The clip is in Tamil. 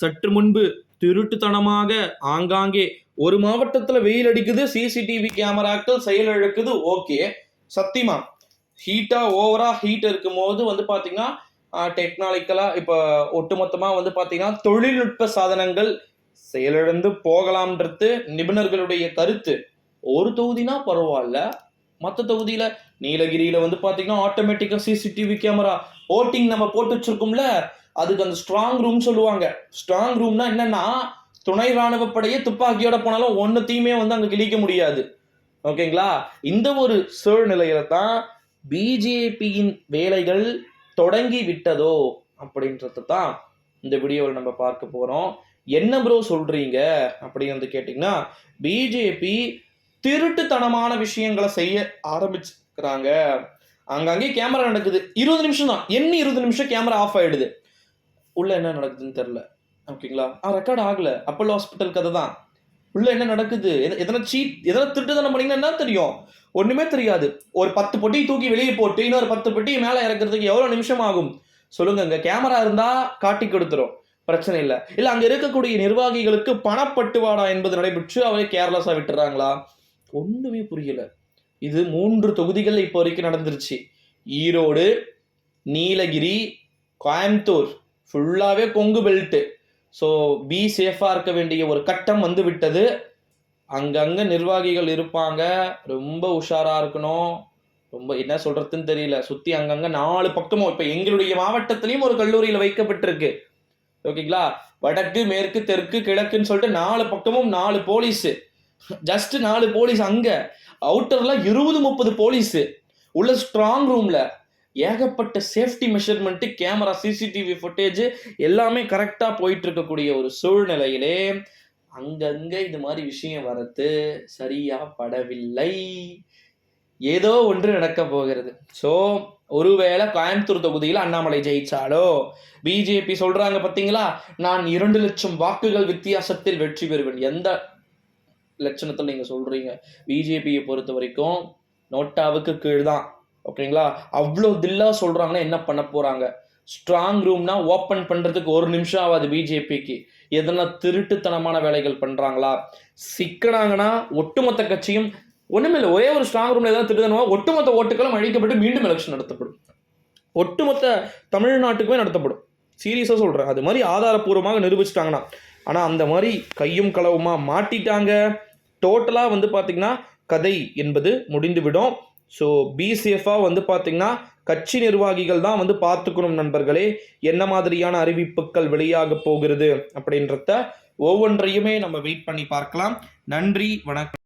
சற்று முன்பு திருட்டுத்தனமாக ஆங்காங்கே ஒரு மாவட்டத்தில் வெயில் அடிக்குது, சிசிடிவி கேமராக்கள் செயலிழக்குது. ஓகே, சத்தியமா ஹீட்டா ஓவரா ஹீட் இருக்கும் போது பாத்தீங்கன்னா டெக்னாலிக்கலா இப்ப ஒட்டுமொத்தமா பாத்தீங்கன்னா தொழில்நுட்ப சாதனங்கள் செயலிழந்து போகலாம்ன்றது நிபுணர்களுடைய கருத்து. ஒரு தொகுதினா பரவாயில்ல, மற்ற தொகுதியில நீலகிரியில பாத்தீங்கன்னா ஆட்டோமேட்டிக்கா சிசிடிவி கேமரா ஓட்டிங் நம்ம போட்டு வச்சிருக்கோம்ல, அதுக்கு அந்த ஸ்ட்ராங் ரூம் சொல்லுவாங்க. ஸ்ட்ராங் ரூம்னா என்னன்னா, துணை ராணுவ படையே துப்பாக்கியோட போனாலும் ஒன்னுத்தையுமே அங்க கிழிக்க முடியாது. ஓகேங்களா? இந்த ஒரு சூழ்நிலையில தான் பிஜேபியின் வேலைகள் தொடங்கி விட்டதோ அப்படின்றது தான் இந்த வீடியோவில் நம்ம பார்க்க போறோம். என்ன ப்ரோ சொல்றீங்க அப்படின்னு கேட்டீங்கன்னா, பிஜேபி திருட்டுத்தனமான விஷயங்களை செய்ய ஆரம்பிச்சுக்கிறாங்க. அங்கங்கே கேமரா நடக்குது, 20 நிமிஷம் தான், என்ன 20 நிமிஷம் கேமரா ஆஃப் ஆயிடுது. உள்ள என்ன நடக்குதுன்னு தெரியல. ஓகேங்களா? ரெக்கார்ட் ஆகல. அப்போலோ ஹாஸ்பிட்டல் கதை தான். உள்ள என்ன நடக்குது, எதனா திருட்டுத்தனம் பண்ணீங்கன்னா என்ன தெரியும்? ஒண்ணுமே தெரியாது. ஒரு 10 பொட்டி தூக்கி வெளியே போட்டு இன்னொரு 10 பொட்டியை மேலே இறக்குறதுக்கு எவ்வளவு நிமிஷம் ஆகும் சொல்லுங்க? இங்க கேமரா இருந்தா காட்டி கொடுத்துரும், பிரச்சனை இல்லை. இல்ல அங்க இருக்கக்கூடிய நிர்வாகிகளுக்கு பணப்பட்டுவாடா என்பது நடைபெற்று அவரை கேர்லஸா விட்டுறாங்களா? ஒண்ணுமே புரியல. இது 3 தொகுதிகள் இப்போ வரைக்கும் நடந்துருச்சு. ஈரோடு, நீலகிரி, கோயம்புத்தூர் ஃபுல்லாவே கொங்கு பெல்ட். ஸோ பி சேஃபா இருக்க வேண்டிய ஒரு கட்டம் வந்து விட்டது. அங்கங்க நிர்வாகிகள் இருப்பாங்க, ரொம்ப உஷாரா இருக்கணும். ரொம்ப என்ன சொல்றதுன்னு தெரியல. சுத்தி அங்கங்க 4 பக்கமும், இப்ப எங்களுடைய மாவட்டத்திலையும் ஒரு கல்லூரியில் வைக்கப்பட்டிருக்கு. ஓகேங்களா? வடக்கு, மேற்கு, தெற்கு, கிழக்குன்னு சொல்லிட்டு 4 பக்கமும் 4 போலீஸ். Just 4 police. அங்க அவுட்டர்ல 20-30 போலீஸ் உள்ள ஸ்ட்ராங் ரூம்ல. ஏகப்பட்ட safety measurement, camera, CCTV footage எல்லாமே கரெக்டா போயிட்டு இருக்கக்கூடிய ஒரு சூழ்நிலையிலே அங்கங்க இது மாதிரி விஷயம் வரது சரியா படவில்லை. ஏதோ ஒன்று நடக்க போகிறது. ஸோ ஒருவேளை கோயம்புத்தூர் தொகுதியில் அண்ணாமலை ஜெயிச்சாலோ, பிஜேபி சொல்றாங்க பார்த்தீங்களா, நான் 2 லட்சம் வாக்குகள் வித்தியாசத்தில் வெற்றி பெறுவேன். எந்த லட்சணத்தில் நீங்க சொல்றீங்க? பிஜேபியை பொறுத்த வரைக்கும் நோட்டாவுக்கு கீழ் தான். ஓகேங்களா? அவ்வளோ தில்லா சொல்றாங்கன்னா என்ன பண்ண போறாங்க? ஸ்ட்ராங் ரூம்னா ஓப்பன் பண்றதுக்கு 1 நிமிஷம் ஆகாது பிஜேபிக்கு. எதனா திருட்டுத்தனமான வேலைகள் பண்றாங்களா? சிக்கனாங்கன்னா ஒட்டுமொத்த கட்சியும் ஒண்ணுமில்லை, ஒரே ஒரு ஸ்ட்ராங் ரூம்ல ஏதாவது திருத்தனமா ஒட்டுமொத்த ஓட்டுகளும் அழிக்கப்பட்டு மீண்டும் எலெக்ஷன் நடத்தப்படும். ஒட்டுமொத்த தமிழ்நாட்டுக்குமே நடத்தப்படும். சீரியஸா சொல்றேன். அது மாதிரி ஆதாரப்பூர்வமாக நிரூபிச்சிட்டாங்கன்னா. ஆனா அந்த மாதிரி கையும் களவுமா மாட்டிட்டாங்க. டோட்டலா பாத்தீங்கன்னா கதை என்பது முடிந்துவிடும். ஸோ பி சேஃபா பார்த்தீங்கன்னா கட்சி நிர்வாகிகள் தான் பார்த்துக்கணும் நண்பர்களே. என்ன மாதிரியான அறிவிப்புகள் வெளியாக போகிறது அப்படின்றத ஒவ்வொன்றையுமே நம்ம வெயிட் பண்ணி பார்க்கலாம். நன்றி, வணக்கம்.